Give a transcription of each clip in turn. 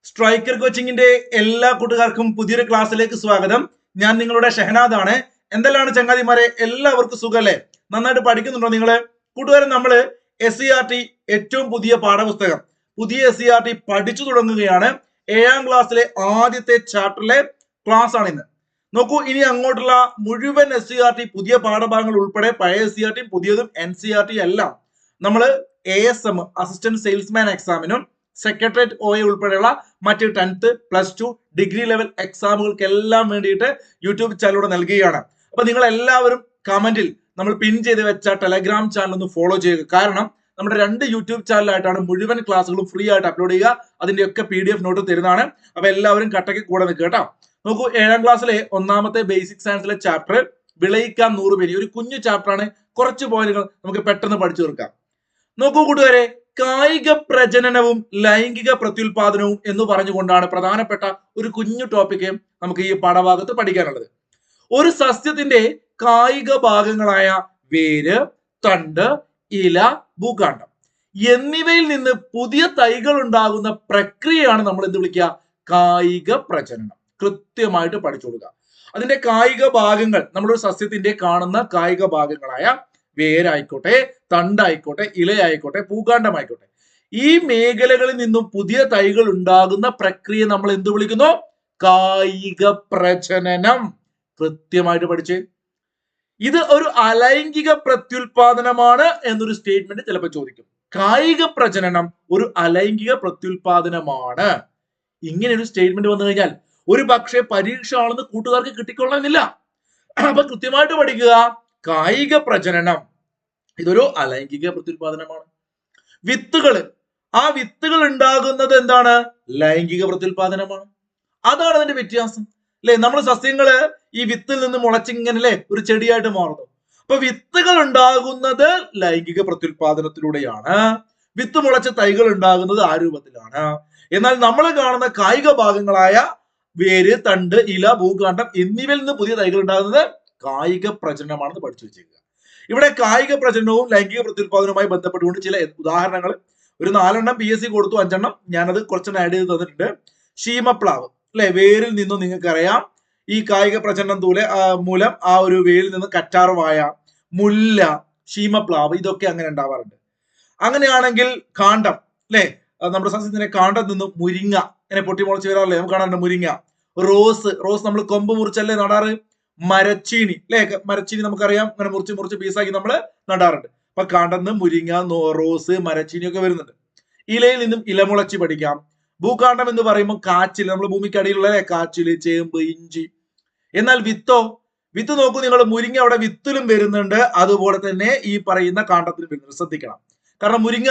Striker കോച്ചിങ്ങിന്റെ എല്ലാ കൂട്ടുകാർക്കും പുതിയൊരു ക്ലാസ്സിലേക്ക് സ്വാഗതം. ഞാൻ നിങ്ങളുടെ ഷഹനാദാണ്. എന്തെല്ലാണ് ചങ്ങാതിമാരെ, എല്ലാവർക്കും സുഖല്ലേ? നന്നായിട്ട് പഠിക്കുന്നുണ്ടോ നിങ്ങള്? കൂട്ടുകാരൻ, നമ്മള് SCERT ഏറ്റവും പുതിയ പാഠപുസ്തകം, പുതിയ SCERT പഠിച്ചു തുടങ്ങുകയാണ്. 7ാം ക്ലാസ്സിലെ ആദ്യത്തെ ചാപ്റ്ററിലെ ക്ലാസ് ആണ് ഇന്ന്. നോക്കൂ, ഇനി അങ്ങോട്ടുള്ള മുഴുവൻ SCERT പുതിയ പാഠഭാഗങ്ങൾ ഉൾപ്പെടെ പഴയ SCERT പുതിയതും NCERT എല്ലാം നമ്മള് ASM അസിസ്റ്റന്റ് സെയിൽസ്മാൻ എക്സാമിനും സെക്രട്ടേറിയറ്റ് OA ഉൾപ്പെടെയുള്ള മറ്റ് 10th +2 ഡിഗ്രി ലെവൽ എക്സാമുകൾക്കെല്ലാം വേണ്ടിയിട്ട് യൂട്യൂബ് ചാനലിലൂടെ നൽകുകയാണ്. അപ്പൊ നിങ്ങൾ എല്ലാവരും കമന്റിൽ നമ്മൾ പിൻ ചെയ്ത് വെച്ച ടെലഗ്രാം ചാനൽ ഒന്ന് ഫോളോ ചെയ്യുക. കാരണം നമ്മുടെ 2 യൂട്യൂബ് ചാനലായിട്ടാണ് മുഴുവൻ ക്ലാസ്സുകളും ഫ്രീ ആയിട്ട് അപ്ലോഡ് ചെയ്യുക. അതിന്റെയൊക്കെ PDF നോട്ട് തരുന്നതാണ്. അപ്പൊ എല്ലാവരും കട്ടയ്ക്ക് കൂടെ നിൽക്കുക കേട്ടോ. നോക്കൂ, 7ാം ക്ലാസ്സിലെ ഒന്നാമത്തെ ബേസിക് സയൻസിലെ ചാപ്റ്റർ വിളയിക്കാൻ 100 പേര്, ഒരു കുഞ്ഞു ചാപ്റ്റർ ആണ്. കുറച്ച് പോയിന്റുകൾ നമുക്ക് പെട്ടെന്ന് പഠിച്ചു തീർക്കാം. നോക്കൂ കൂട്ടുകാരെ, കായിക പ്രജനനവും ലൈംഗിക പ്രത്യുൽപാദനവും എന്ന് പറഞ്ഞുകൊണ്ടാണ് പ്രധാനപ്പെട്ട ഒരു കുഞ്ഞു ടോപ്പിക്ക് നമുക്ക് ഈ പാഠഭാഗത്ത് പഠിക്കാനുള്ളത്. ഒരു സസ്യത്തിന്റെ കായിക ഭാഗങ്ങളായ വേര്, തണ്ട്, ഇല, ഭൂകാണ്ഡം എന്നിവയിൽ നിന്ന് പുതിയ തൈകൾ ഉണ്ടാകുന്ന പ്രക്രിയയാണ് നമ്മൾ എന്ത് വിളിക്കുക? കായിക പ്രജനനം. കൃത്യമായിട്ട് പഠിച്ചു കൊടുക്കുക. അതിന്റെ കായിക ഭാഗങ്ങൾ, നമ്മളൊരു സസ്യത്തിന്റെ കാണുന്ന കായിക ഭാഗങ്ങളായ വേരായിക്കോട്ടെ, തണ്ടായിക്കോട്ടെ, ഇലയായിക്കോട്ടെ, ഭൂകാണ്ഡമായിക്കോട്ടെ, ഈ മേഖലകളിൽ നിന്നും പുതിയ തൈകൾ ഉണ്ടാകുന്ന പ്രക്രിയ നമ്മൾ എന്ത് വിളിക്കുന്നു? കായിക പ്രജനനം. കൃത്യമായിട്ട് പഠിച്ചേ. ഇത് ഒരു അലൈംഗിക പ്രത്യുൽപാദനമാണ് എന്നൊരു സ്റ്റേറ്റ്മെന്റ് ചിലപ്പോൾ ചോദിക്കും. കായിക പ്രജനനം ഒരു അലൈംഗിക പ്രത്യുൽപാദനമാണ്. ഇങ്ങനെ ഒരു സ്റ്റേറ്റ്മെന്റ് വന്നു കഴിഞ്ഞാൽ ഒരു പക്ഷേ പരീക്ഷ ആണെന്ന് കൂട്ടുകാർക്ക് കിട്ടിക്കൊള്ളണമെന്നില്ല. അപ്പൊ കൃത്യമായിട്ട് പഠിക്കുക. കായിക പ്രജനനം ഇതൊരു അലൈംഗിക പ്രത്യുൽപാദനമാണ്. വിത്തുകള്, ആ വിത്തുകൾ ഉണ്ടാകുന്നത് എന്താണ്? ലൈംഗിക പ്രത്യുൽപാദനമാണ്. അതാണ് അതിന്റെ വ്യത്യാസം അല്ലെ? നമ്മൾ സസ്യങ്ങള് ഈ വിത്തിൽ നിന്ന് മുളച്ചിങ്ങനെ ഒരു ചെടിയായിട്ട് മാറുന്നു. അപ്പൊ വിത്തുകൾ ഉണ്ടാകുന്നത് ലൈംഗിക പ്രത്യുൽപാദനത്തിലൂടെയാണ്. വിത്ത് മുളച്ച തൈകൾ ഉണ്ടാകുന്നത് ആ രൂപത്തിലാണ്. എന്നാൽ നമ്മൾ കാണുന്ന കായിക ഭാഗങ്ങളായ വേര്, തണ്ട്, ഇല, ഭൂകാണ്ഡം എന്നിവയിൽ നിന്ന് പുതിയ തൈകൾ ഉണ്ടാകുന്നത് കായിക പ്രജനനമാണെന്ന് പഠിച്ചു വെച്ചേക്കുക. ഇവിടെ കായിക പ്രജനനവും ലൈംഗിക പ്രത്യുൽപാദനവുമായി ബന്ധപ്പെട്ടുകൊണ്ട് ചില ഉദാഹരണങ്ങൾ ഒരു 4 എണ്ണം PSC കൊടുത്തു, 5 എണ്ണം ഞാനത് കുറച്ചെണ്ണം ആഡ് ചെയ്ത് തന്നിട്ടുണ്ട്. ശീമപ്ലാവ് അല്ലെ, വേരിൽ നിന്നും നിങ്ങൾക്കറിയാം ഈ കായിക പ്രജനനം മൂലം ആ ഒരു വേരിൽ നിന്ന് കറ്റാർവാഴ, മുല്ല, ശീമപ്ലാവ് ഇതൊക്കെ അങ്ങനെ ഉണ്ടാവാറുണ്ട്. അങ്ങനെയാണെങ്കിൽ കാണ്ഡം അല്ലെ, നമ്മുടെ സസ്യത്തിന്റെ കാണ്ഡം നിന്നും മുരിങ്ങ ഇങ്ങനെ പൊട്ടിമുളച്ച് വരാറില്ലേ, നമുക്ക് കാണാറുണ്ട് മുരിങ്ങ. റോസ് നമ്മൾ കൊമ്പ് മുറിച്ചല്ലേ നടാറ്. മരച്ചീനി അല്ലെ, മരച്ചീനി നമുക്കറിയാം, ഇങ്ങനെ മുറിച്ച് പീസാക്കി നമ്മൾ നടാറുണ്ട്. അപ്പൊ കാണ്ഡന്ന് മുരിങ്ങ, റോസ്, മരച്ചീനി ഒക്കെ വരുന്നുണ്ട്. ഇലയിൽ നിന്നും ഇലമുളച്ചി പഠിക്കാം. ഭൂകാണ്ഡം എന്ന് പറയുമ്പോൾ കാച്ചിൽ, നമ്മൾ ഭൂമിക്കടിയിലുള്ള കാച്ചില്, ചേമ്പ്, ഇഞ്ചി. എന്നാൽ വിത്ത് നോക്കൂ നിങ്ങൾ, മുരിങ്ങ അവിടെ വിത്തിലും വരുന്നുണ്ട്, അതുപോലെ തന്നെ ഈ പറയുന്ന കാണ്ഡത്തിലും വരുന്നുണ്ട്. ശ്രദ്ധിക്കണം. കാരണം മുരിങ്ങ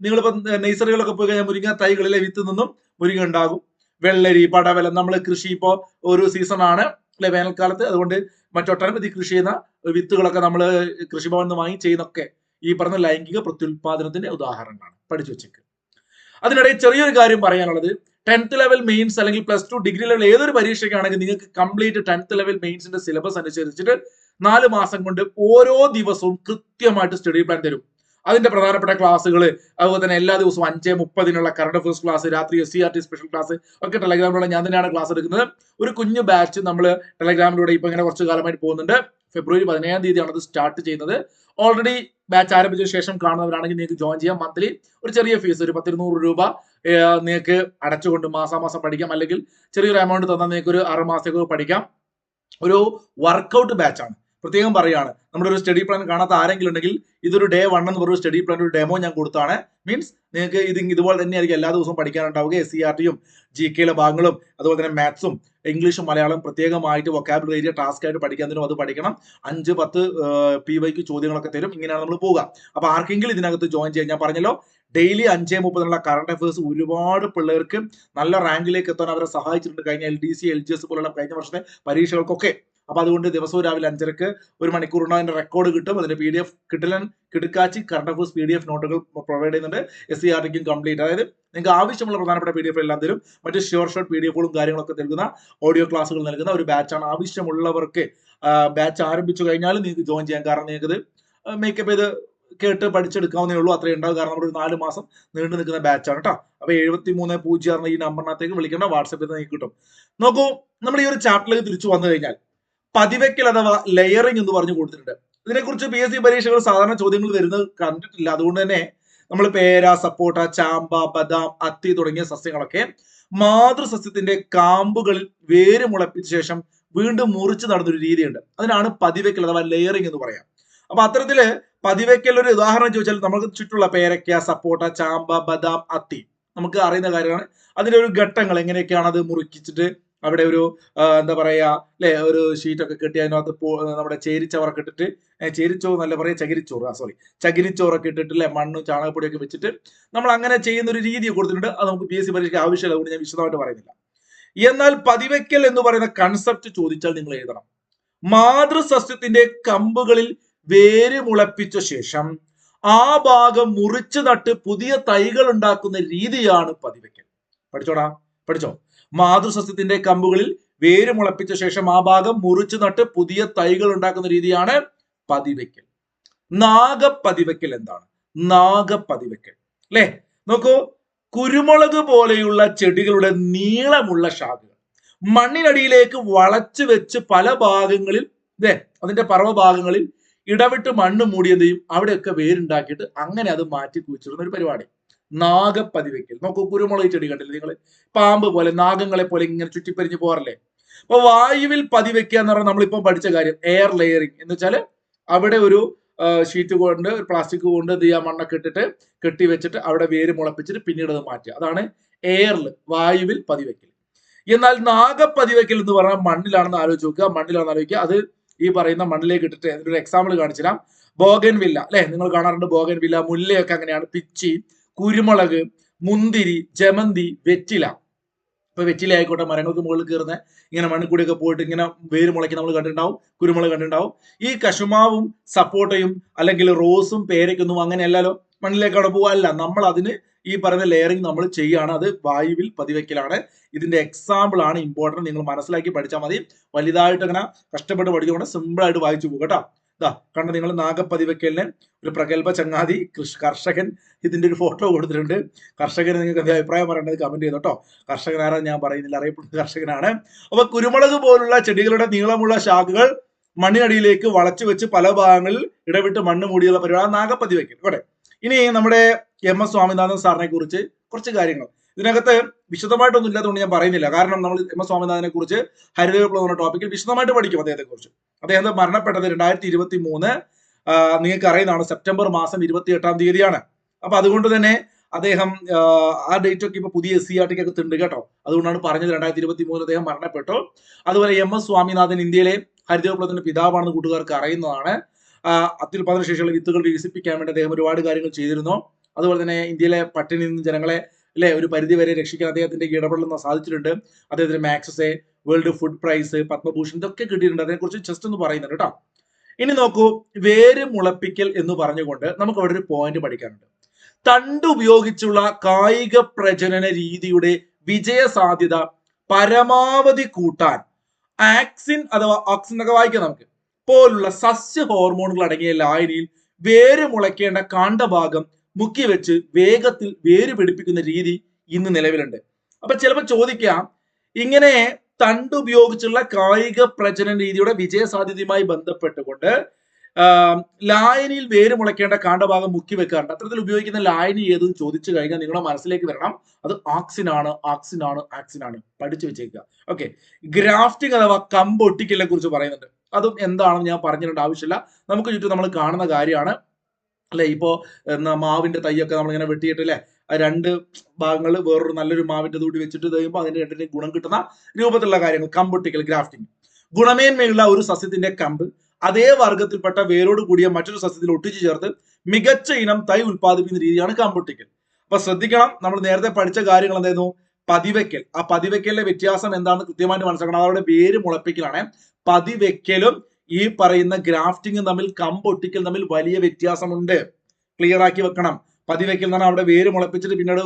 നിങ്ങളിപ്പോ നഴ്സറികളൊക്കെ പോയി കഴിഞ്ഞാൽ മുരിങ്ങ തൈകളിലെ വിത്ത് നിന്നും മുരിങ്ങ ഉണ്ടാകും. വെള്ളരി, പടവലം, നമ്മൾ കൃഷി ഇപ്പോ ഒരു സീസൺ ആണ് അല്ലെ, വേനൽക്കാലത്ത്. അതുകൊണ്ട് മറ്റൊട്ടനവധി കൃഷി ചെയ്യുന്ന വിത്തുകളൊക്കെ നമ്മൾ കൃഷിഭവനിൽ നിന്ന് വാങ്ങി ചെയ്യുന്നൊക്കെ ഈ പറഞ്ഞ ലൈംഗിക പ്രത്യുൽപാദനത്തിന്റെ ഉദാഹരണമാണ്. പഠിച്ചു വെച്ചേക്ക്. അതിനിടയിൽ ചെറിയൊരു കാര്യം പറയാനുള്ളത്, 10th ലെവൽ മെയിൻസ് അല്ലെങ്കിൽ +2 ഡിഗ്രി ലെവൽ ഏതൊരു പരീക്ഷയ്ക്കാണെങ്കിൽ നിങ്ങൾക്ക് കംപ്ലീറ്റ് 10th ലെവൽ മെയിൻസിന്റെ സിലബസ് അനുസരിച്ചിട്ട് 4 മാസം കൊണ്ട് ഓരോ ദിവസവും കൃത്യമായിട്ട് സ്റ്റഡി പ്ലാൻ തരും. അതിന്റെ പ്രധാനപ്പെട്ട ക്ലാസ്സുകൾ, അതുപോലെ തന്നെ എല്ലാ ദിവസവും 5:30 കറണ്ട് അഫയേഴ്സ് ക്ലാസ്, രാത്രി SCERT സ്പെഷ്യൽ ക്ലാസ് ഒക്കെ ടെലഗ്രാമിലൂടെ ഞാൻ തന്നെയാണ് ക്ലാസ് എടുക്കുന്നത്. ഒരു കുഞ്ഞു ബാച്ച് നമ്മൾ ടെലഗ്രാമിലൂടെ ഇപ്പൊ ഇങ്ങനെ കുറച്ച് കാലമായിട്ട് പോകുന്നുണ്ട്. ഫെബ്രുവരി 17-ാം തീയതിയാണ് അത് സ്റ്റാർട്ട് ചെയ്യുന്നത്. ഓൾറെഡി ബാച്ച് ആരംഭിച്ച ശേഷം കാണുന്നവരാണെങ്കിൽ നിങ്ങൾക്ക് ജോയിൻ ചെയ്യാം. മന്ത്ലി ഒരു ചെറിയ ഫീസ്, ഒരു 1,200 രൂപ നിങ്ങൾക്ക് അടച്ചുകൊണ്ട് മാസാമാസം പഠിക്കാം. അല്ലെങ്കിൽ ചെറിയൊരു എമൗണ്ട് തന്നാൽ നിങ്ങൾക്ക് ഒരു 6 മാസത്തേക്ക് പഠിക്കാം. ഒരു വർക്കൗട്ട് ബാച്ചാണ്. പ്രത്യേകം പറയാണ്, നമ്മുടെ ഒരു സ്റ്റഡി പ്ലാൻ കാണാത്ത ആരെങ്കിലും ഉണ്ടെങ്കിൽ ഇതൊരു Day 1 എന്ന് പറഞ്ഞ സ്റ്റഡി പ്ലാൻ ഒരു ഡെമോ ഞാൻ കൊടുത്താണ്. മീൻസ് നിങ്ങൾക്ക് ഇതുപോലെ തന്നെയായിരിക്കും എല്ലാ ദിവസവും പഠിക്കാനുണ്ടാവുക. SCERTയും GKയിലെ ഭാഗങ്ങളും അതുപോലെ തന്നെ മാത്സും ഇംഗ്ലീഷും മലയാളം പ്രത്യേകമായിട്ട് വൊക്കാബുലറി ഏരിയ ടാസ്ക് ആയിട്ട് പഠിക്കാനും അത് പഠിക്കണം. 5-10 PYQ ചോദ്യങ്ങളൊക്കെ തരും. ഇങ്ങനെയാണ് നമ്മൾ പോവുക. അപ്പൊ ആർക്കെങ്കിലും ഇതിനകത്ത് ജോയിൻ ചെയ്യാൻ, ഞാൻ പറഞ്ഞല്ലോ ഡെയിലി 5:30 കറണ്ട് അഫയേഴ്സ് ഒരുപാട് പിള്ളേർക്ക് നല്ല റാങ്കിലേക്ക് എത്താൻ അവരെ സഹായിച്ചിട്ടുണ്ട് കഴിഞ്ഞ LDC, LGS പോലുള്ള കഴിഞ്ഞ വർഷത്തെ പരീക്ഷകൾക്കൊക്കെ. അപ്പൊ അതുകൊണ്ട് ദിവസവും രാവിലെ 5:30 1 മണിക്കൂറിന് അതിന്റെ റെക്കോർഡ് കിട്ടും. അതിന്റെ PDF കിടുക്കാച്ചി കറണ്ട് അഫയേഴ്സ് PDF നോട്ടുകൾ പ്രൊവൈഡ് ചെയ്യുന്നുണ്ട്. SCERTക്കും കംപ്ലീറ്റ്, അതായത് നിങ്ങൾക്ക് ആവശ്യമുള്ള പ്രധാനപ്പെട്ട PDF എല്ലാം തരും. മറ്റ് ഷോർട്ട് PDFകളും കാര്യങ്ങളൊക്കെ നൽകുന്ന ഓഡിയോ ക്ലാസ്സുകൾ നൽകുന്ന ഒരു ബാച്ചാണ്. ആവശ്യമുള്ളവർക്ക് ബാച്ച് ആരംഭിച്ചു കഴിഞ്ഞാൽ നിങ്ങൾക്ക് ജോയിൻ ചെയ്യാം. കാരണം നിങ്ങൾക്ക് ഇത് മേക്കപ്പ് ചെയ്ത് കേട്ട് പഠിച്ചെടുക്കാവുന്നേ ഉള്ളൂ, അത്രയും ഉണ്ടാവും. കാരണം നമ്മുടെ ഒരു 4 മാസം നീണ്ടു നിൽക്കുന്ന ബാച്ചാണ് കേട്ടോ. അപ്പൊ 7306 ഈ നമ്പറിനകത്തേക്ക് വിളിക്കേണ്ട, വാട്സപ്പിൽ നിന്ന് കിട്ടും. നോക്കൂ, നമ്മൾ ഈ ഒരു ചാപ്റ്ററിലേക്ക് തിരിച്ചു വന്നു കഴിഞ്ഞാൽ പതിവയ്ക്കൽ അഥവാ ലെയറിംഗ് എന്ന് പറഞ്ഞു കൊടുത്തിട്ടുണ്ട്. ഇതിനെക്കുറിച്ച് PSC പരീക്ഷകൾ സാധാരണ ചോദ്യങ്ങൾ വരുന്നത് കണ്ടിട്ടില്ല. അതുകൊണ്ട് തന്നെ നമ്മൾ പേര, സപ്പോട്ട, ചാമ്പ, ബദാം, അത്തി തുടങ്ങിയ സസ്യങ്ങളൊക്കെ മാതൃസസ്യത്തിന്റെ കാമ്പുകളിൽ വേര് മുളപ്പിച്ച ശേഷം വീണ്ടും മുറിച്ച് നടന്നൊരു രീതിയുണ്ട്. അതിനാണ് പതിവയ്ക്കൽ അഥവാ ലെയറിംഗ് എന്ന് പറയാം. അപ്പൊ അത്തരത്തില് പതിവയ്ക്കൽ ഒരു ഉദാഹരണം ചോദിച്ചാൽ നമുക്ക് ചുറ്റുള്ള പേരയ്ക്ക, സപ്പോട്ട, ചാമ്പ, ബദാം, അത്തി നമുക്ക് അറിയുന്ന കാര്യമാണ്. അതിന്റെ ഒരു ഘട്ടങ്ങൾ എങ്ങനെയൊക്കെയാണ് അത് മുറിച്ചിട്ട് അവിടെ ഒരു എന്താ പറയാ അല്ലെ, ഒരു ഷീറ്റൊക്കെ കെട്ടി അതിനകത്ത് നമ്മുടെ ചേരിച്ചവറൊക്കെ ഇട്ടിട്ട്, ചേരിച്ചോറ് നല്ല പറയാ, ചകിരിച്ചോറൊക്കെ ഇട്ടിട്ട് അല്ലെ, മണ്ണും ചാണകപ്പൊടിയൊക്കെ വെച്ചിട്ട് നമ്മൾ അങ്ങനെ ചെയ്യുന്ന ഒരു രീതി കൊടുത്തിട്ടുണ്ട്. അത് നമുക്ക് PSC പരീക്ഷയ്ക്ക് ആവശ്യമില്ല, അതുകൊണ്ട് ഞാൻ വിശദമായിട്ട് പറയുന്നില്ല. എന്നാൽ പതിവയ്ക്കൽ എന്ന് പറയുന്ന കൺസെപ്റ്റ് ചോദിച്ചാൽ നിങ്ങൾ എഴുതണം. മാതൃസസ്യത്തിന്റെ കമ്പുകളിൽ വേര് മുളപ്പിച്ച ശേഷം ആ ഭാഗം മുറിച്ചു നട്ട് പുതിയ തൈകൾ ഉണ്ടാക്കുന്ന രീതിയാണ് പതിവയ്ക്കൽ. പഠിച്ചോ. മാതൃസസ്യത്തിന്റെ കമ്പുകളിൽ വേര് മുളപ്പിച്ച ശേഷം ആ ഭാഗം മുറിച്ചു നട്ട് പുതിയ തൈകൾ ഉണ്ടാക്കുന്ന രീതിയാണ് പതിവയ്ക്കൽ. നാഗപ്പതിവയ്ക്കൽ എന്താണ്? നാഗപ്പതിവയ്ക്കൽ അല്ലെ, നോക്കൂ, കുരുമുളക് പോലെയുള്ള ചെടികളുടെ നീളമുള്ള ശാഖകൾ മണ്ണിനടിയിലേക്ക് വളച്ചു വെച്ച് പല ഭാഗങ്ങളിൽ അതിന്റെ പർവ്വഭാഗങ്ങളിൽ ഇടവിട്ട് മണ്ണ് മൂടിയതെയും അവിടെയൊക്കെ വേരുണ്ടാക്കിയിട്ട് അങ്ങനെ അത് മാറ്റി കുഴിച്ചിടുന്ന ഒരു പരിപാടി നാഗപ്പതിവയ്ക്കൽ. നോക്കൂ, കുരുമുളക് ചെടി കണ്ടില്ലേ നിങ്ങൾ? പാമ്പ് പോലെ, നാഗങ്ങളെ പോലെ ഇങ്ങനെ ചുറ്റിപ്പരിഞ്ഞ് പോകാറില്ലേ? അപ്പൊ വായുവിൽ പതിവയ്ക്കുക എന്ന് പറഞ്ഞാൽ നമ്മളിപ്പം പഠിച്ച കാര്യം എയർ ലെയറിംഗ് എന്ന് വെച്ചാൽ അവിടെ ഒരു ഷീറ്റ് കൊണ്ട്, ഒരു പ്ലാസ്റ്റിക് കൊണ്ട് എന്ത് ചെയ്യാ, മണ്ണൊക്കെ ഇട്ടിട്ട് കെട്ടി വെച്ചിട്ട് അവിടെ വേര് മുളപ്പിച്ചിട്ട് പിന്നീട് അത് മാറ്റുക. അതാണ് എയറിൽ, വായുവിൽ പതിവയ്ക്കൽ. എന്നാൽ നാഗപ്പതിവയ്ക്കൽ എന്ന് പറഞ്ഞാൽ മണ്ണിലാണെന്ന് ആലോചിച്ച് നോക്കുക. മണ്ണിലാണെന്ന് ആലോചിക്കുക. അത് ഈ പറയുന്ന മണ്ണിലേക്ക് ഇട്ടിട്ട് ഒരു എക്സാമ്പിൾ കാണിച്ചുതരാം. ബോഗൻ വില്ല അല്ലെ, നിങ്ങൾ കാണാറുണ്ട് ബോഗൻ വില്ല, മുല്ലയൊക്കെ അങ്ങനെയാണ്. പിച്ചി, കുരുമുളക്, മുന്തിരി, ജമന്തി, വെറ്റില. ഇപ്പൊ വെറ്റില ആയിക്കോട്ടെ, മരങ്ങൾക്ക് മുകളിൽ കയറുന്ന ഇങ്ങനെ മണ്ണിൽ കൂടിയൊക്കെ പോയിട്ട് ഇങ്ങനെ വേര് മുളയ്ക്ക് നമ്മൾ കണ്ടിട്ടുണ്ടാവും, കുരുമുളക് കണ്ടിട്ടുണ്ടാവും. ഈ കശുമാവും സപ്പോട്ടയും അല്ലെങ്കിൽ റോസും പേരയ്ക്കൊന്നും അങ്ങനെയല്ലല്ലോ മണ്ണിലേക്കാണ് പോകാല്ല. നമ്മൾ അതിന് ഈ പറയുന്ന ലെയറിംഗ് നമ്മൾ ചെയ്യാണ്. അത് വായുവിൽ പതിവയ്ക്കലാണ്. ഇതിന്റെ എക്സാമ്പിൾ ആണ് ഇമ്പോർട്ടൻറ്റ്. നിങ്ങൾ മനസ്സിലാക്കി പഠിച്ചാൽ മതി. വലുതായിട്ട് അങ്ങനെ കഷ്ടപ്പെട്ട് പഠിച്ചുകൊണ്ട് സിമ്പിൾ ആയിട്ട് വായിച്ചു പോകും കേട്ടോ. ഇതാ കണ്ട നിങ്ങൾ, നാഗപ്പതിവയ്ക്കലിന് ഒരു പ്രഗത്ഭ ചങ്ങാതി കർഷകൻ ഇതിന്റെ ഒരു ഫോട്ടോ കൊടുത്തിട്ടുണ്ട്. കർഷകന് നിങ്ങൾക്ക് എന്താ അഭിപ്രായം പറയേണ്ടത് കമന്റ് ചെയ്തോട്ടോ. കർഷകൻ ആരാന്ന് ഞാൻ പറയുന്നില്ല, അറിയപ്പെടുന്ന കർഷകനാണ്. അപ്പൊ കുരുമുളക് പോലുള്ള ചെടികളുടെ നീളമുള്ള ശാഖകൾ മണ്ണിനടിയിലേക്ക് വളച്ചു വെച്ച് പല ഭാഗങ്ങളിൽ ഇടവിട്ട് മണ്ണ് മൂടിയുള്ള പരിപാടി നാഗപ്പതിവയ്ക്കൽ. ഇവിടെ ഇനി നമ്മുടെ MS സ്വാമിനാഥൻ സാറിനെ കുറിച്ച് കുറച്ച് കാര്യങ്ങൾ ഇതിനകത്ത് വിശദമായിട്ടൊന്നും ഇല്ലാത്തതുകൊണ്ട് ഞാൻ പറയുന്നില്ല. കാരണം നമ്മൾ MS സ്വാമിനാഥനെ കുറിച്ച് ഹരിത വിപ്ലവം എന്ന ടോപ്പിക്കിൽ വിശദമായിട്ട് പഠിക്കും അദ്ദേഹത്തെ കുറിച്ച്. അദ്ദേഹത്തെ മരണപ്പെട്ടത് 2023 നിങ്ങൾക്ക് അറിയുന്നതാണ്, സെപ്റ്റംബർ മാസം 28-ാം തീയതിയാണ്. അപ്പൊ അതുകൊണ്ട് തന്നെ അദ്ദേഹം ആ ഡേറ്റ് ഒക്കെ ഇപ്പൊ പുതിയ SCERT ഒക്കെ ഉണ്ട് കേട്ടോ. അതുകൊണ്ടാണ് പറഞ്ഞത് 2023 അദ്ദേഹം മരണപ്പെട്ടു. അതുപോലെ MS സ്വാമിനാഥൻ ഇന്ത്യയിലെ ഹരിത വിപ്ലവത്തിന്റെ പിതാവാണെന്ന് കൂട്ടുകാർക്ക് അറിയുന്നതാണ്. അത്യുൽപാദന ശേഷിയുള്ള വിത്തുകൾ വികസിപ്പിക്കാൻ വേണ്ടി അദ്ദേഹം ഒരുപാട് കാര്യങ്ങൾ ചെയ്തിരുന്നു. അതുപോലെ തന്നെ ഇന്ത്യയിലെ പട്ടിണിയിൽ നിന്ന് ജനങ്ങളെ അല്ലെ ഒരു പരിധി വരെ രക്ഷിക്കാൻ അദ്ദേഹത്തിന്റെ ഇടപെടൽ സാധിച്ചിട്ടുണ്ട്. അദ്ദേഹത്തിന് Magsaysay, world food prize, Padma Bhushan ഇതൊക്കെ കിട്ടിയിട്ടുണ്ട്. അതിനെക്കുറിച്ച് ജസ്റ്റ് ഒന്ന് പറയുന്നുണ്ട് കേട്ടോ. ഇനി നോക്കൂ, വേര് മുളപ്പിക്കൽ എന്ന് പറഞ്ഞുകൊണ്ട് നമുക്ക് അവിടെ ഒരു പോയിന്റ് പഠിക്കാനുണ്ട്. തണ്ട് ഉപയോഗിച്ചുള്ള കായിക പ്രജനന രീതിയുടെ വിജയ സാധ്യത പരമാവധി കൂട്ടാൻ ആക്സിൻ അഥവാ ഓക്സിൻ ഒക്കെ വായിക്കാം നമുക്ക് പോലുള്ള സസ്യ ഹോർമോണുകൾ അടങ്ങിയ ലായനിയിൽ വേര് മുളയ്ക്കേണ്ട കാണ്ഡഭാഗം മുക്കി വെച്ച് വേഗത്തിൽ വേര് പിടിപ്പിക്കുന്ന രീതി ഇന്ന് നിലവിലുണ്ട്. അപ്പൊ ചിലപ്പോൾ ചോദിക്കാം, ഇങ്ങനെ തണ്ട് ഉപയോഗിച്ചുള്ള കായിക പ്രജനന രീതിയുടെ വിജയ സാധ്യതയുമായി ബന്ധപ്പെട്ടുകൊണ്ട് ലായനിയിൽ വേര് മുളയ്ക്കേണ്ട കാണ്ഡഭാഗം മുക്കി വെക്കാറുണ്ട്. അത്തരത്തിൽ ഉപയോഗിക്കുന്ന ലായനി ഏതെന്ന് ചോദിച്ചു കഴിഞ്ഞാൽ നിങ്ങളുടെ മനസ്സിലേക്ക് വരണം, അത് ആക്സിൻ ആണ്. പഠിച്ചു വെച്ചേക്കുക. ഓക്കെ, ഗ്രാഫ്റ്റിംഗ് അഥവാ കമ്പൊട്ടിക്കലിനെ കുറിച്ച് പറയുന്നുണ്ട്. അതും എന്താണെന്ന് ഞാൻ പറഞ്ഞിട്ടുണ്ട്, ആവശ്യമില്ല. നമുക്ക് ചുറ്റും നമ്മൾ കാണുന്ന കാര്യമാണ് അല്ലെ. ഇപ്പോ മാവിന്റെ തൈയൊക്കെ നമ്മളിങ്ങനെ വെട്ടിയിട്ട് അല്ലെ, രണ്ട് ഭാഗങ്ങൾ വേറൊരു നല്ലൊരു മാവിന്റെ തൂട്ടി വെച്ചിട്ട് കഴിയുമ്പോൾ അതിന്റെ രണ്ടിന്റെ ഗുണം കിട്ടുന്ന രൂപത്തിലുള്ള കാര്യങ്ങൾ കമ്പൊട്ടിക്കൽ, ഗ്രാഫ്റ്റിംഗ്. ഗുണമേന്മയുള്ള ഒരു സസ്യത്തിന്റെ കമ്പ് അതേ വർഗത്തിൽപ്പെട്ട വേരോട് കൂടിയ മറ്റൊരു സസ്യത്തിൽ ഒട്ടിച്ചു ചേർത്ത് മികച്ച ഇനം തൈ ഉൽപ്പാദിപ്പിക്കുന്ന രീതിയാണ് കമ്പൊട്ടിക്കൽ. അപ്പൊ ശ്രദ്ധിക്കണം, നമ്മൾ നേരത്തെ പഠിച്ച കാര്യങ്ങൾ എന്തായിരുന്നു? പതിവയ്ക്കൽ. ആ പതിവയ്ക്കലിന്റെ വ്യത്യാസം എന്താണെന്ന് കൃത്യമായിട്ട് മനസ്സിലാക്കണം. അതവിടെ വേര് മുളപ്പിക്കലാണ്. പതിവയ്ക്കലും ഈ പറയുന്ന ഗ്രാഫ്റ്റിംഗും തമ്മിൽ, കമ്പൊട്ടിക്കൽ തമ്മിൽ വലിയ വ്യത്യാസമുണ്ട്. ക്ലിയർ ആക്കി വെക്കണം. പതിവയ്ക്കൽ എന്ന് പറഞ്ഞാൽ അവിടെ വേര് മുളപ്പിച്ചിട്ട് പിന്നീട്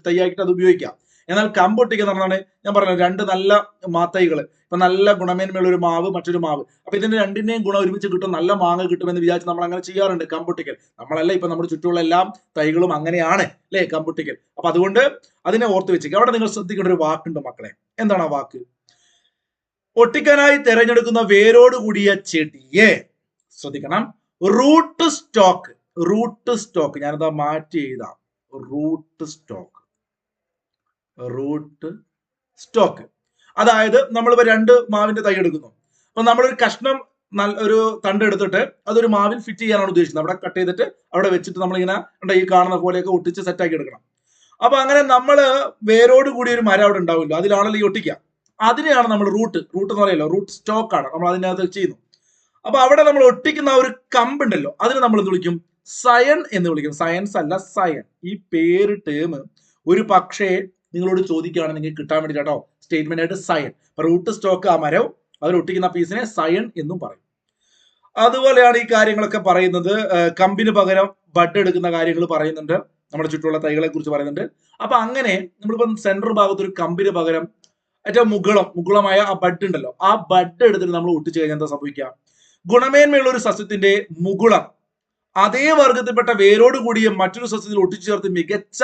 തൈയാക്കിയിട്ട് അത് ഉപയോഗിക്കാം. എന്നാൽ കമ്പൊട്ടിക്കുക എന്ന് പറഞ്ഞാൽ ഞാൻ പറഞ്ഞു രണ്ട് നല്ല മാത്തൈകൾ, ഇപ്പൊ നല്ല ഗുണമേന്മയുള്ള ഒരു മാവ് മറ്റൊരു മാവ്, അപ്പൊ ഇതിന്റെ രണ്ടിന്റെയും ഗുണം ഒരുമിച്ച് കിട്ടും, നല്ല മാങ്ങ കിട്ടുമെന്ന് വിചാരിച്ച് നമ്മൾ അങ്ങനെ ചെയ്യാറുണ്ട് കമ്പൊട്ടിക്കൽ. നമ്മളല്ല, ഇപ്പൊ നമ്മുടെ ചുറ്റുമുള്ള എല്ലാ തൈകളും അങ്ങനെയാണ് അല്ലെ കമ്പൊട്ടിക്കൽ. അപ്പൊ അതുകൊണ്ട് അതിനെ ഓർത്ത് വെച്ചേക്കുക. അവിടെ നിങ്ങൾ ശ്രദ്ധിക്കേണ്ട ഒരു വാക്കുണ്ട് മക്കളെ. എന്താണ് ആ വാക്ക്? ഒട്ടിക്കാനായി തിരഞ്ഞെടുക്കുന്ന വേരോട് കൂടിയ ചെടിയെ ശ്രദ്ധിക്കണം. Root stock. റൂട്ട് സ്റ്റോക്ക് ഞാനതാ മാറ്റി എഴുതാം. Root stock. റൂട്ട് സ്റ്റോക്ക് അതായത് നമ്മളിപ്പോ രണ്ട് മാവിന്റെ തൈ എടുക്കുന്നു. അപ്പൊ നമ്മളൊരു കഷ്ണം ഒരു തണ്ട് എടുത്തിട്ട് അതൊരു മാവിൽ ഫിറ്റ് ചെയ്യാനാണ് ഉദ്ദേശിക്കുന്നത്. അവിടെ കട്ട് ചെയ്തിട്ട് അവിടെ വെച്ചിട്ട് നമ്മളിങ്ങനെ ഈ കാണുന്ന പോലെയൊക്കെ ഒട്ടിച്ച് സെറ്റാക്കി എടുക്കണം. അപ്പൊ അങ്ങനെ നമ്മള് വേരോട് കൂടി ഒരു മരം അവിടെ ഉണ്ടാവില്ല, അതിലാണല്ലോ ഈ ഒട്ടിക്കുക. അതിനെയാണ് നമ്മൾ റൂട്ട് എന്ന് പറയല്ലോ, റൂട്ട് സ്റ്റോക്ക് ആണ് നമ്മൾ അതിനകത്ത് ചെയ്യുന്നു. അപ്പൊ അവിടെ നമ്മൾ ഒട്ടിക്കുന്ന ഒരു കമ്പ് ഉണ്ടല്ലോ, അതിന് നമ്മൾ എന്ത് വിളിക്കും? സയൻ എന്ന് വിളിക്കും. സയൻസ് അല്ല, സയൻ. ഈ പേര് ടേം ഒരു പക്ഷേ നിങ്ങളോട് ചോദിക്കുകയാണ് നിങ്ങൾക്ക് കിട്ടാൻ വേണ്ടി കേട്ടോ, സ്റ്റേറ്റ്മെന്റ് ആയിട്ട് സയൻ. റൂട്ട് സ്റ്റോക്ക് ആ മരം, അതിൽ ഒട്ടിക്കുന്ന പീസിനെ സയൻ എന്നും പറയും. അതുപോലെയാണ് ഈ കാര്യങ്ങളൊക്കെ പറയുന്നത്. കമ്പിന് പകരം ബഡ് എടുക്കുന്ന കാര്യങ്ങൾ പറയുന്നുണ്ട്, നമ്മുടെ ചുറ്റുമുള്ള തൈകളെ കുറിച്ച് പറയുന്നുണ്ട്. അപ്പൊ അങ്ങനെ നമ്മളിപ്പം സെൻട്രൽ ഭാഗത്ത് ഒരു കമ്പിന് പകരം ഏറ്റവും മുകുളമായ ആ ബഡ് ഉണ്ടല്ലോ, ആ ബഡ് എടുത്തിട്ട് നമ്മൾ ഒട്ടിച്ചു കഴിഞ്ഞാൽ എന്താ സംഭവിക്കുക? ഗുണമേന്മയുള്ള ഒരു സസ്യത്തിന്റെ മുകുളം അതേ വർഗത്തിൽപ്പെട്ട വേരോട് കൂടിയ മറ്റൊരു സസ്യത്തിൽ ഒട്ടിച്ചു ചേർത്ത് മികച്ച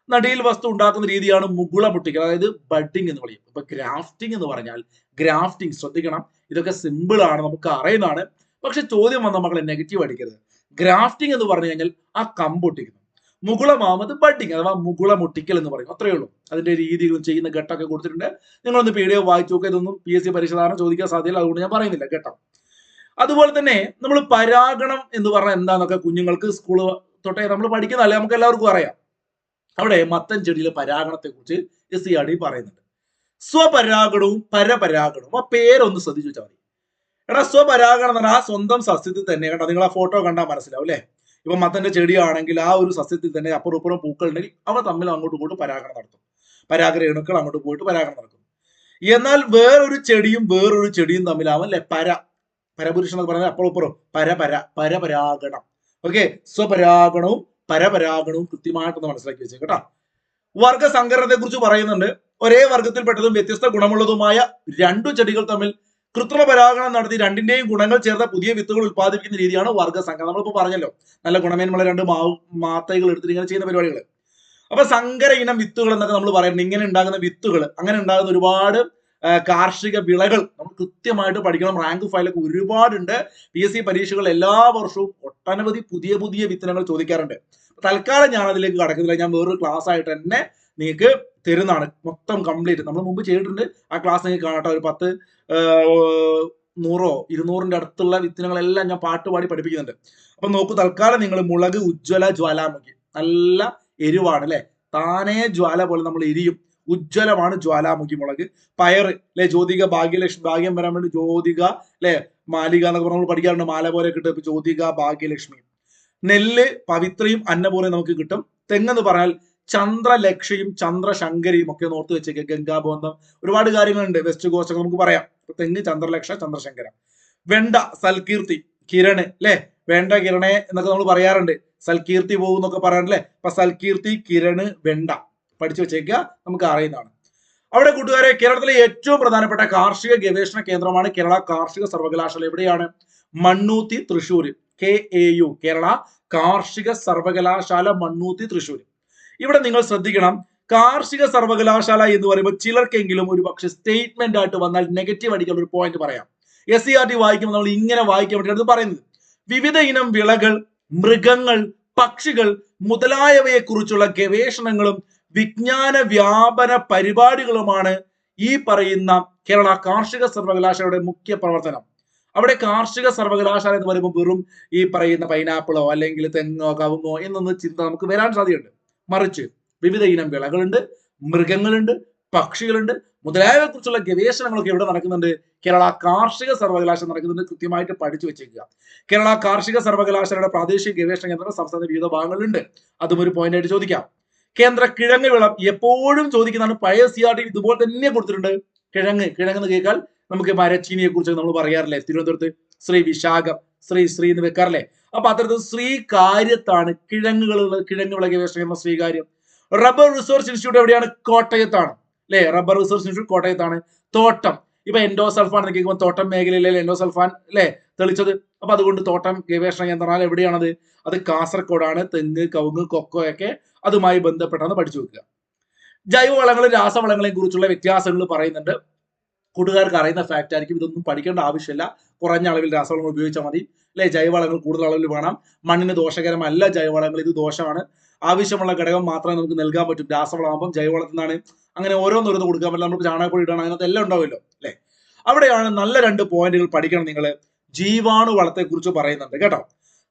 നടീൽ വസ്തു ഉണ്ടാക്കുന്ന രീതിയാണ് മുകുളം ഒട്ടിക്കൽ, അതായത് ബഡിങ് എന്ന് പറയും. ഇപ്പൊ ഗ്രാഫ്റ്റിംഗ് എന്ന് പറഞ്ഞാൽ, ഗ്രാഫ്റ്റിംഗ് ശ്രദ്ധിക്കണം, ഇതൊക്കെ സിമ്പിൾ ആണ്, നമുക്ക് അറിയുന്നതാണ്. പക്ഷെ ചോദ്യം വന്ന മക്കളെ നെഗറ്റീവ് അടിക്കരുത്. ഗ്രാഫ്റ്റിംഗ് എന്ന് പറഞ്ഞു കഴിഞ്ഞാൽ ആ കമ്പ് ഒട്ടിക്കുന്നു, മുകുളമാമത് ബഡിങ് അഥവാ മുകുളം ഒട്ടിക്കൽ എന്ന് പറയും. അത്രയേ ഉള്ളൂ. അതിന്റെ രീതികളും ചെയ്യുന്ന ഘട്ടമൊക്കെ കൊടുത്തിട്ടുണ്ട്. നിങ്ങളൊന്ന് PDF വായിച്ചു നോക്കുക. ഇതൊന്നും PSC പരീക്ഷ ചോദിക്കാൻ സാധ്യതയില്ല, അതുകൊണ്ട് ഞാൻ പറയുന്നില്ല ഘട്ടം. അതുപോലെ തന്നെ നമ്മൾ പരാഗണം എന്ന് പറഞ്ഞാൽ എന്താന്നൊക്കെ കുഞ്ഞുങ്ങൾക്ക് സ്കൂൾ തൊട്ടേ നമ്മൾ പഠിക്കുന്നതല്ലേ, നമുക്ക് എല്ലാവർക്കും അറിയാം. അവിടെ മത്തൻ ചെടിയിലെ പരാഗണത്തെ കുറിച്ച് SCRT പറയുന്നുണ്ട്. സ്വപരാഗണവും പരപരാഗണവും. ആ പേരൊന്ന് ശ്രദ്ധിച്ചു വെച്ചാൽ മതി. എടാ, സ്വപരാഗണം എന്ന് പറഞ്ഞാൽ ആ സ്വന്തം സസ്യത്തിൽ തന്നെ, കേട്ടോ, നിങ്ങൾ ആ ഫോട്ടോ കണ്ടാൽ മനസ്സിലാവും അല്ലെ. ഇപ്പൊ മത്തന്റെ ചെടിയാണെങ്കിൽ ആ ഒരു സസ്യത്തിൽ തന്നെ അപ്പുറം ഇപ്പുറം പൂക്കൾ ഉണ്ടെങ്കിൽ അവ തമ്മിൽ അങ്ങോട്ടും ഇങ്ങോട്ടും പരാഗണം നടത്തും. പരാഗരേണുക്കൾ അങ്ങോട്ട് പോയിട്ട് പരാഗണം നടക്കും. എന്നാൽ വേറൊരു ചെടിയും തമ്മിലാവും അല്ലെ പരപുരുഷൻ എന്ന് പറഞ്ഞാൽ അപ്പുറം ഇപ്പുറം പരപരാഗണം. ഓക്കെ, സ്വപരാഗണവും പരപരാഗണവും കൃത്യമായിട്ടൊന്ന് മനസ്സിലാക്കി വെച്ചേ കേട്ടോ. വർഗസങ്കരണത്തെ കുറിച്ച് പറയുന്നുണ്ട്. ഒരേ വർഗത്തിൽപ്പെട്ടതും വ്യത്യസ്ത ഗുണമുള്ളതുമായ രണ്ടു ചെടികൾ തമ്മിൽ കൃത്രിമ പരാഗണം നടത്തി രണ്ടിന്റെയും ഗുണങ്ങൾ ചേർത്ത പുതിയ വിത്തുകൾ ഉത്പാദിപ്പിക്കുന്ന രീതിയാണ് വർഗസങ്കരം. നമ്മളിപ്പോ പറഞ്ഞല്ലോ, നല്ല ഗുണമേന്മയുള്ള രണ്ട് മാത്തൈകൾ എടുത്തിട്ട് ഇങ്ങനെ ചെയ്യുന്ന പരിപാടികൾ. അപ്പൊ സങ്കര ഇനം വിത്തുകൾ എന്നൊക്കെ നമ്മൾ പറയുന്നത്, ഇങ്ങനെ ഉണ്ടാകുന്ന വിത്തുകൾ, അങ്ങനെ ഉണ്ടാകുന്ന ഒരുപാട് കാർഷിക വിളകൾ നമ്മൾ കൃത്യമായിട്ട് പഠിക്കണം. റാങ്ക് ഫയലൊക്കെ ഒരുപാടുണ്ട്. PSC പരീക്ഷകൾ എല്ലാ വർഷവും ഒട്ടനവധി പുതിയ വിത്തനങ്ങൾ ചോദിക്കാറുണ്ട്. തൽക്കാലം ഞാൻ അതിലേക്ക് കടക്കുന്നില്ല. ഞാൻ വേറൊരു ക്ലാസ് ആയിട്ട് തന്നെ നിങ്ങൾക്ക് തരുന്നതാണ്, മൊത്തം കംപ്ലീറ്റ്. നമ്മൾ മുമ്പ് ചെയ്തിട്ടുണ്ട്. ആ ക്ലാസ് നിങ്ങൾക്ക് കാണട്ടെ. ഒരു 10 100 200ന്റെ അടുത്തുള്ള വിത്തനങ്ങളെല്ലാം ഞാൻ പാട്ടുപാടി പഠിപ്പിക്കുന്നുണ്ട്. അപ്പൊ നോക്കൂ, തൽക്കാലം നിങ്ങൾ മുളക്, ഉജ്ജ്വല, ജ്വാലാമുഖി, നല്ല എരിവാണ് അല്ലെ, താനേ ജ്വാല പോലെ നമ്മൾ എരിയും, ഉജ്ജ്വലമാണ് ജ്വാലാമുഖി മുളക്. പയർ അല്ലെ, ജ്യോതിക, ഭാഗ്യലക്ഷ്മി, ഭാഗ്യം വരാൻ വേണ്ടി ജ്യോതിക അല്ലെ, മാലിക എന്നൊക്കെ നമ്മൾ പഠിക്കാറുണ്ട്, മാല പോലെ കിട്ടും. ജ്യോതിക, ഭാഗ്യലക്ഷ്മി. നെല്ല് പവിത്രയും അന്നപൂർണയും നമുക്ക് കിട്ടും. തെങ്ങെന്ന് പറഞ്ഞാൽ ചന്ദ്രലക്ഷയും ചന്ദ്രശങ്കരിയും ഒക്കെ ഓർത്ത് വെച്ചേക്കുക. ഗംഗാബോധം, ഒരുപാട് കാര്യങ്ങളുണ്ട്, വെസ്റ്റ് കോസ്റ്റ് നമുക്ക് പറയാം. തെങ്ങ്, ചന്ദ്രലക്ഷ, ചന്ദ്രശങ്കര. വെണ്ട, സൽകീർത്തി, കിരണ് അല്ലെ, വേണ്ട കിരണേ എന്നൊക്കെ നമ്മൾ പറയാറുണ്ട്. സൽകീർത്തി പോകും എന്നൊക്കെ പറയാറില്ലേ. അപ്പൊ സൽകീർത്തി, കിരണ്, വെണ്ട പഠിച്ചു വെച്ചേക്കുക, നമുക്ക് അറിയുന്നതാണ്. അവിടെ കൂട്ടുകാരെ, കേരളത്തിലെ ഏറ്റവും പ്രധാനപ്പെട്ട കാർഷിക ഗവേഷണ കേന്ദ്രമാണ് കേരള കാർഷിക സർവകലാശാല. എവിടെയാണ്? മണ്ണൂത്തി, തൃശ്ശൂർ. KAU, കേരള കാർഷിക സർവകലാശാല, മണ്ണൂത്തി, തൃശ്ശൂർ. ഇവിടെ നിങ്ങൾ ശ്രദ്ധിക്കണം, കാർഷിക സർവകലാശാല എന്ന് പറയുമ്പോൾ ചിലർക്കെങ്കിലും ഒരു പക്ഷെ സ്റ്റേറ്റ്മെന്റ് ആയിട്ട് വന്നാൽ നെഗറ്റീവ് അടിക്കാൻ ഒരു പോയിന്റ് പറയാം. SCRT വായിക്കുമ്പോൾ നമ്മൾ ഇങ്ങനെ വായിക്കാൻ വേണ്ടിയാണ് പറയുന്നത്. വിവിധ ഇനം വിളകൾ, മൃഗങ്ങൾ, പക്ഷികൾ മുതലായവയെ കുറിച്ചുള്ള ഗവേഷണങ്ങളും വിജ്ഞാന വ്യാപന പരിപാടികളുമാണ് ഈ പറയുന്ന കേരള കാർഷിക സർവകലാശാലയുടെ മുഖ്യ പ്രവർത്തനം. അവിടെ കാർഷിക സർവകലാശാല എന്ന് പറയുമ്പോൾ വെറും ഈ പറയുന്ന പൈനാപ്പിളോ അല്ലെങ്കിൽ തെങ്ങോ കവുങ്ങോ എന്നൊന്നും ചിന്ത നമുക്ക് വരാൻ സാധ്യതയുണ്ട്. മറിച്ച് വിവിധ ഇനം വിളകളുണ്ട്, മൃഗങ്ങളുണ്ട്, പക്ഷികളുണ്ട് മുതലായവയെ കുറിച്ചുള്ള ഗവേഷണങ്ങളൊക്കെ എവിടെ നടക്കുന്നുണ്ട്? കേരള കാർഷിക സർവകലാശാല നടക്കുന്നുണ്ട്. കൃത്യമായിട്ട് പഠിച്ചു വെച്ചേക്കുക. കേരള കാർഷിക സർവകലാശാലയുടെ പ്രാദേശിക ഗവേഷണ കേന്ദ്രങ്ങൾ സംസ്ഥാന വിവിധ ഭാഗങ്ങളിലുണ്ട്. അതും ഒരു പോയിന്റ് ആയിട്ട് ചോദിക്കാം. കേന്ദ്ര കിഴങ്ങ് വിളം എപ്പോഴും ചോദിക്കുന്നതാണ്. പഴയ CRT ഇതുപോലെ തന്നെ കൊടുത്തിട്ടുണ്ട്. കിഴങ്ങ് എന്ന് കേൾക്കാൻ നമുക്ക് മരച്ചീനിയെ കുറിച്ച് നമ്മൾ പറയാറില്ലേ? തിരുവനന്തപുരത്ത് ശ്രീ വിശാഖം, ശ്രീ എന്ന് വെക്കാറില്ലേ? അപ്പൊ അത്തരത്തിൽ ശ്രീകാര്യത്താണ് കിഴങ്ങ് വിള ഗവേഷണ കേന്ദ്രം ശ്രീകാര്യം. റബ്ബർ റിസർച്ച് ഇൻസ്റ്റിറ്റ്യൂട്ട് എവിടെയാണ്? കോട്ടയത്താണ് അല്ലെ? റബ്ബർ റിസർച്ച് ഇൻസ്റ്റിറ്റ്യൂട്ട് കോട്ടയത്താണ്. തോട്ടം, ഇപ്പൊ എൻഡോസൾഫാൻ എന്ന് കേൾക്കുമ്പോൾ തോട്ടം മേഖലയിലെ എൻഡോസൾഫാൻ അല്ലെ തെളിച്ചത്. അപ്പൊ അതുകൊണ്ട് തോട്ടം ഗവേഷണ കേന്ദ്രം എവിടെയാണത്? അത് കാസർഗോഡാണ്. തെങ്ങ്, കവുങ്ങ്, കൊക്കോ ഒക്കെ അതുമായി ബന്ധപ്പെട്ടാണ് പഠിച്ചു വെക്കുക. ജൈവവളങ്ങളും രാസവളങ്ങളെയും കുറിച്ചുള്ള വ്യത്യാസങ്ങൾ പറയുന്നുണ്ട്. കൂട്ടുകാർക്ക് അറിയുന്ന ഫാക്ട് ആയിരിക്കും, ഇതൊന്നും പഠിക്കേണ്ട ആവശ്യമില്ല. കുറഞ്ഞ അളവിൽ രാസവളങ്ങൾ ഉപയോഗിച്ചാൽ മതി അല്ലെ? ജൈവവളങ്ങൾ കൂടുതൽ അളവിൽ വേണം. മണ്ണിന് ദോഷകരമല്ല ജൈവവളങ്ങൾ, ഇത് ദോഷമാണ്. ആവശ്യമുള്ള ഘടകം മാത്രമേ നമുക്ക് നൽകാൻ പറ്റും. രാസവളമാകുമ്പോൾ ജൈവവളത്തിൽ നിന്നാണ് അങ്ങനെ ഓരോന്നോരോന്ന് കൊടുക്കാൻ പറ്റില്ല. നമുക്ക് ചാണകപ്പൊടി ഇടണം, അതിനകത്ത് എല്ലാം ഉണ്ടാവുമല്ലോ അല്ലെ? അവിടെയാണ് നല്ല 2 പോയിന്റുകൾ പഠിക്കണം നിങ്ങൾ. ജീവാണു വളത്തെ കുറിച്ച് പറയുന്നുണ്ട് കേട്ടോ.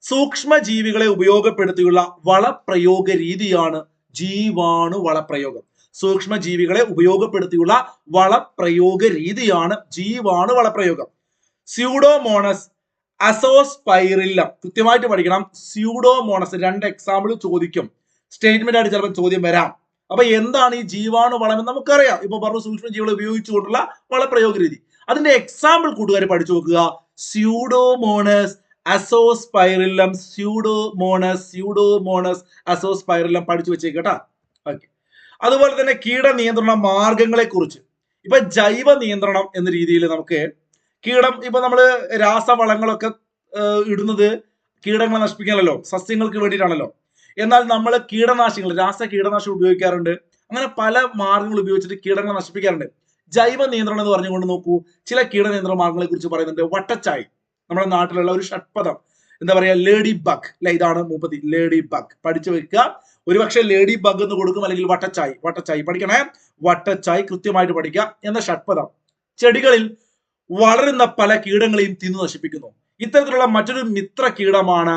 സൂക്ഷ്മ ജീവികളെ ഉപയോഗപ്പെടുത്തിയുള്ള വളപ്രയോഗ രീതിയാണ് ജീവാണു വളപ്രയോഗം. സൂക്ഷ്മ ജീവികളെ ഉപയോഗപ്പെടുത്തിയുള്ള വളപ്രയോഗ രീതിയാണ് ജീവാണു വളപ്രയോഗം. സ്യൂഡോമോണസ്, അസോസ്പൈറില്ലം, കൃത്യമായിട്ട് പഠിക്കണം. സ്യൂഡോമോണസ് 2 എക്സാമ്പിൾ ചോദിക്കും, സ്റ്റേറ്റ്മെന്റ് ആയിട്ട് ചിലപ്പോൾ ചോദ്യം വരാം. അപ്പൊ എന്താണ് ഈ ജീവാണു വളം എന്ന് നമുക്കറിയാം. ഇപ്പൊ പറഞ്ഞു സൂക്ഷ്മ ജീവികളെ ഉപയോഗിച്ചുകൊണ്ടുള്ള വളപ്രയോഗ രീതി. അതിന്റെ എക്സാമ്പിൾ കൂട്ടുകാർ പഠിച്ചു നോക്കുക. സ്യൂഡോമോണസ്, അസോസ്പൈറില്ലം, സ്യൂഡോമോണസ് അസോസ്പൈറില്ലം പഠിച്ചു വെച്ചേക്കട്ടാ. ഓക്കെ. അതുപോലെ തന്നെ കീടനിയന്ത്രണ മാർഗങ്ങളെ കുറിച്ച്, ഇപ്പൊ ജൈവ നിയന്ത്രണം എന്ന രീതിയിൽ നമുക്ക് ഇപ്പൊ നമ്മള് രാസവളങ്ങളൊക്കെ ഇടുന്നത് കീടങ്ങളെ നശിപ്പിക്കാനല്ലോ, സസ്യങ്ങൾക്ക് വേണ്ടിയിട്ടാണല്ലോ. എന്നാൽ നമ്മൾ രാസ കീടനാശികൾ ഉപയോഗിക്കാറുണ്ട്. അങ്ങനെ പല മാർഗങ്ങൾ ഉപയോഗിച്ചിട്ട് കീടങ്ങളെ നശിപ്പിക്കാറുണ്ട്. ജൈവ നിയന്ത്രണം എന്ന് പറഞ്ഞുകൊണ്ട് നോക്കൂ, ചില കീടനിയന്ത്രണ മാർഗങ്ങളെ കുറിച്ച് പറയുന്നുണ്ട്. വട്ടച്ചായി, നമ്മുടെ നാട്ടിലുള്ള ഒരു ഷഡ്പദം, എന്താ പറയാ, ലേഡി ബഗ് അല്ലെ? ഇതാണ് മൂപ്പത്തി ലേഡി ബഗ്, പഠിച്ചു വെക്കുക. ഒരുപക്ഷെ ലേഡി ബഗ് എന്ന് കൊടുക്കും, അല്ലെങ്കിൽ വട്ടച്ചായി പഠിക്കണേ. വട്ടച്ചായി കൃത്യമായിട്ട് പഠിക്കുക എന്ന ഷഡ്പദം ചെടികളിൽ വളരുന്ന പല കീടങ്ങളെയും തിന്നു നശിപ്പിക്കുന്നു. ഇത്തരത്തിലുള്ള മറ്റൊരു മിത്ര കീടമാണ്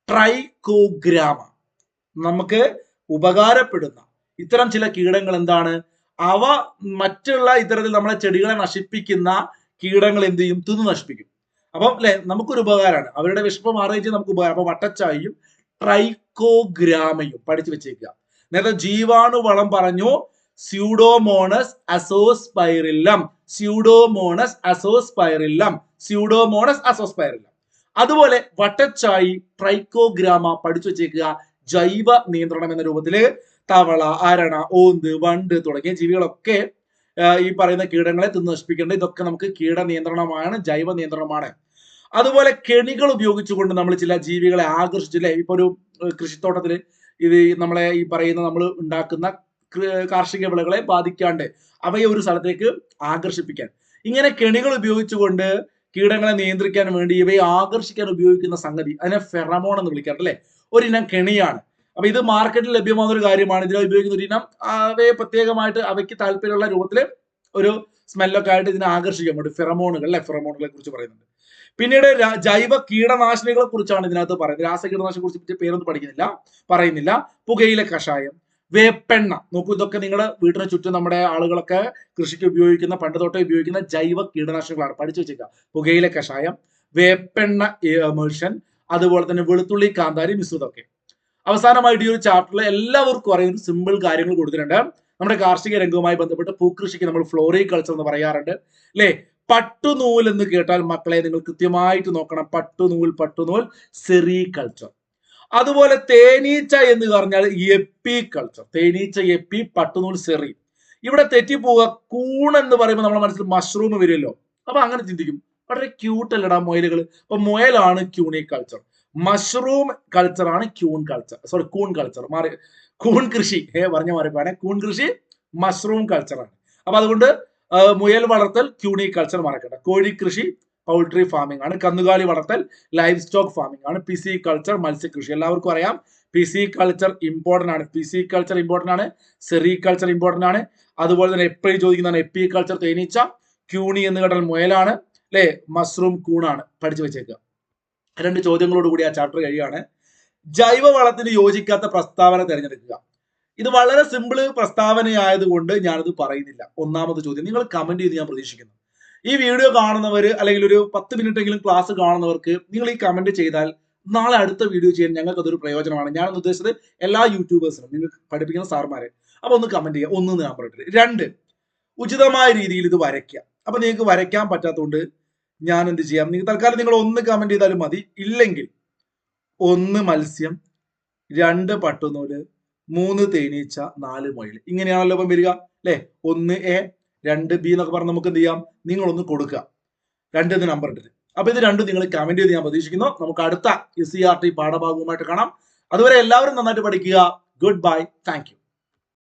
ട്രൈക്കോഗ്രാമ. നമുക്ക് ഉപകാരപ്പെടുന്ന ഇത്തരം ചില കീടങ്ങൾ എന്താണ്? അവ മറ്റുള്ള ഇത്തരത്തിൽ നമ്മളെ ചെടികളെ നശിപ്പിക്കുന്ന കീടങ്ങൾ എന്ത് ചെയ്യും? തിന്നു നശിപ്പിക്കും. അപ്പം അല്ലെ, നമുക്കൊരു ഉപകാരമാണ്. അവരുടെ വിഷമം മാറിയിട്ട് നമുക്ക് ഉപകാരം. അപ്പൊ വട്ടച്ചായും ട്രൈക്കോഗ്രാമയും പഠിച്ചു വെച്ചേക്കുക. നേരത്തെ ജീവാണു വളം പറഞ്ഞു, സ്യൂഡോമോണസ് അസോസ്പൈറില്ലം, സ്യൂഡോമോണസ് അസോസ്പൈറില്ലം. അതുപോലെ വട്ടച്ചായി, ട്രൈക്കോഗ്രാമ പഠിച്ചു വെച്ചേക്കുക. ജൈവ നിയന്ത്രണം എന്ന രൂപത്തില് തവള, അരണ, ഓന്ത്, വണ്ട് തുടങ്ങിയ ജീവികളൊക്കെ ഈ പറയുന്ന കീടങ്ങളെ തിന്നു നശിപ്പിക്കേണ്ടത്. ഇതൊക്കെ നമുക്ക് കീടനിയന്ത്രണമാണ്, ജൈവ നിയന്ത്രണമാണ്. അതുപോലെ കെണികൾ ഉപയോഗിച്ചുകൊണ്ട് നമ്മൾ ചില ജീവികളെ ആകർഷിച്ചില്ലേ? ഇപ്പൊ ഒരു കൃഷിത്തോട്ടത്തില് ഇത് നമ്മളെ ഈ പറയുന്ന നമ്മൾ ഉണ്ടാക്കുന്ന കാർഷിക വിളകളെ ബാധിക്കാണ്ട് അവയെ ഒരു സ്ഥലത്തേക്ക് ആകർഷിപ്പിക്കാൻ, ഇങ്ങനെ കെണികൾ ഉപയോഗിച്ചുകൊണ്ട് കീടങ്ങളെ നിയന്ത്രിക്കാൻ വേണ്ടി ഇവയെ ആകർഷിക്കാൻ ഉപയോഗിക്കുന്ന സംഗതി, അതിനെ ഫെറമോൺ എന്ന് വിളിക്കാറുണ്ട് അല്ലെ? ഒരിനം കെണിയാണ്. അപ്പൊ ഇത് മാർക്കറ്റിൽ ലഭ്യമാകുന്ന ഒരു കാര്യമാണ്. ഇതിനെ ഉപയോഗിക്കുന്ന ഒരു ഇനം അവയെ പ്രത്യേകമായിട്ട് അവയ്ക്ക് താല്പര്യമുള്ള രൂപത്തിൽ ഒരു സ്മെല്ലൊക്കെ ആയിട്ട് ഇതിനെ ആകർഷിക്കാൻ വേണ്ടി ഫെറമോണുകൾ അല്ലെ? ഫെറമോണുകളെ കുറിച്ച് പറയുന്നുണ്ട്. പിന്നീട് ജൈവ കീടനാശിനികളെ കുറിച്ചാണ് ഇതിനകത്ത് പറയുന്നത്. രാസ കീടനാശിനെ കുറിച്ച് പേരൊന്നും പറയുന്നില്ല. പുകയില കഷായം, വേപ്പെണ്ണ, നോക്കൂ, ഇതൊക്കെ നിങ്ങളുടെ വീട്ടിന് ചുറ്റും നമ്മുടെ ആളുകളൊക്കെ കൃഷിക്ക് ഉപയോഗിക്കുന്ന, പണ്ട് തൊട്ടേ ഉപയോഗിക്കുന്ന ജൈവ കീടനാശിനികളാണ്. പഠിച്ചു വെച്ചേക്കുക. പുകയില കഷായം, വേപ്പെണ്ണ എമൾഷൻ, അതുപോലെ തന്നെ വെളുത്തുള്ളി കാന്താരി മിശ്രിതമൊക്കെ. അവസാനമായിട്ട് ഈ ഒരു ചാപ്റ്ററിൽ എല്ലാവർക്കും അറിയുന്ന സിമ്പിൾ കാര്യങ്ങൾ കൊടുത്തിട്ടുണ്ട്. നമ്മുടെ കാർഷിക രംഗവുമായി ബന്ധപ്പെട്ട് പൂക്കൃഷിക്ക് നമ്മൾ ഫ്ലോറികൾച്ചർ എന്ന് പറയാറുണ്ട് അല്ലെ? പട്ടുനൂൽ എന്ന് കേട്ടാൽ മക്കളെ നിങ്ങൾ കൃത്യമായിട്ട് നോക്കണം. പട്ടുനൂൽ സെറികൾച്ചർ. അതുപോലെ തേനീച്ച എന്ന് പറഞ്ഞാൽ എപ്പികൾച്ചർ. തേനീച്ച എപ്പി, പട്ടുനൂൽ സെറി. ഇവിടെ തെറ്റിപ്പോവുക, കൂൺ എന്ന് പറയുമ്പോൾ നമ്മുടെ മനസ്സിൽ മഷ്റൂം വരുമല്ലോ. അപ്പൊ അങ്ങനെ ചിന്തിക്കും, വളരെ ക്യൂട്ട് അല്ലടാ മുയലുകൾ. അപ്പൊ മുയലാണ് ക്യൂണികൾച്ചർ, മഷ്റൂം കൾച്ചർ ആണ് കൂൺ കൾച്ചർ. കൂൺ കൃഷി പറഞ്ഞ മാറിപ്പോയാണ്. കൂൺ കൃഷി മഷ്റൂം കൾച്ചറാണ്. അപ്പൊ അതുകൊണ്ട് മുയൽ വളർത്തൽ ക്യൂണികൾച്ചർ മറക്കണ്ട. കോഴി കൃഷി പൗൾട്രി ഫാമിംഗ് ആണ്. കന്നുകാലി വളർത്തൽ ലൈവ് സ്റ്റോക്ക് ഫാമിംഗ് ആണ്. പിസികൾച്ചർ മത്സ്യകൃഷി. എല്ലാവർക്കും അറിയാം പിസികൾച്ചർ ഇമ്പോർട്ടന്റ് ആണ്. സെറികൾച്ചർ ഇമ്പോർട്ടന്റ് ആണ്. അതുപോലെ തന്നെ എപ്പോഴും ചോദിക്കുന്നതാണ് എപ്പികൾച്ചർ തേനീച്ച, ക്യൂണി എന്ന് കേട്ടാൽ മുയലാണ് അല്ലെ? മഷ്റൂം കൂണാണ്. പഠിച്ചു വെച്ചേക്കുക. 2 ചോദ്യങ്ങളോട് കൂടി ആ ചാപ്റ്റർ കഴിയുകയാണ്. ജൈവവളത്തിന് യോജിക്കാത്ത പ്രസ്താവന തിരഞ്ഞെടുക്കുക. ഇത് വളരെ സിമ്പിൾ പ്രസ്താവനയായതുകൊണ്ട് ഞാനത് പറയുന്നില്ല. ഒന്നാമത് ചോദ്യം നിങ്ങൾ കമന്റ് ചെയ്ത് ഞാൻ പ്രതീക്ഷിക്കുന്നു. ഈ വീഡിയോ കാണുന്നവർ അല്ലെങ്കിൽ ഒരു 10 മിനിറ്റെങ്കിലും ക്ലാസ് കാണുന്നവർക്ക് നിങ്ങൾ ഈ കമന്റ് ചെയ്താൽ നാളെ അടുത്ത വീഡിയോ ചെയ്യാൻ ഞങ്ങൾക്ക് അതൊരു പ്രയോജനമാണ്. ഞാനൊന്ന് ഉദ്ദേശിച്ചത് എല്ലാ യൂട്യൂബേഴ്സിനും, നിങ്ങൾക്ക് പഠിപ്പിക്കുന്ന സാർമാരെ, അപ്പൊ ഒന്ന് കമന്റ് ചെയ്യുക. 1 നമ്പർ ഇട്ടിട്ട്. 2, ഉചിതമായ രീതിയിൽ ഇത് വരയ്ക്കുക. അപ്പൊ നിങ്ങൾക്ക് വരയ്ക്കാൻ പറ്റാത്തതുകൊണ്ട് ഞാൻ എന്ത് ചെയ്യാം, നിങ്ങൾ തൽക്കാലം നിങ്ങൾ 1 കമന്റ് ചെയ്താലും മതി. ഇല്ലെങ്കിൽ 1 മത്സ്യം, 2 പട്ടുനൂല്, 3 തേനീച്ച 4 മൊയിൽ. ഇങ്ങനെയാണല്ലോ ഇപ്പം വരിക അല്ലെ. 1A 2B എന്നൊക്കെ പറഞ്ഞ് നമുക്ക് എന്ത് ചെയ്യാം, നിങ്ങളൊന്ന് കൊടുക്കുക 2 നമ്പർ ഇട്ടിട്ട്. അപ്പൊ ഇത് രണ്ടും നിങ്ങൾ കമന്റ് ചെയ്ത് ഞാൻ പ്രതീക്ഷിക്കുന്നു. നമുക്ക് അടുത്ത SCERT പാഠഭാഗവുമായിട്ട് കാണാം. അതുവരെ എല്ലാവരും നന്നായിട്ട് പഠിക്കുക. Good bye. Thank you.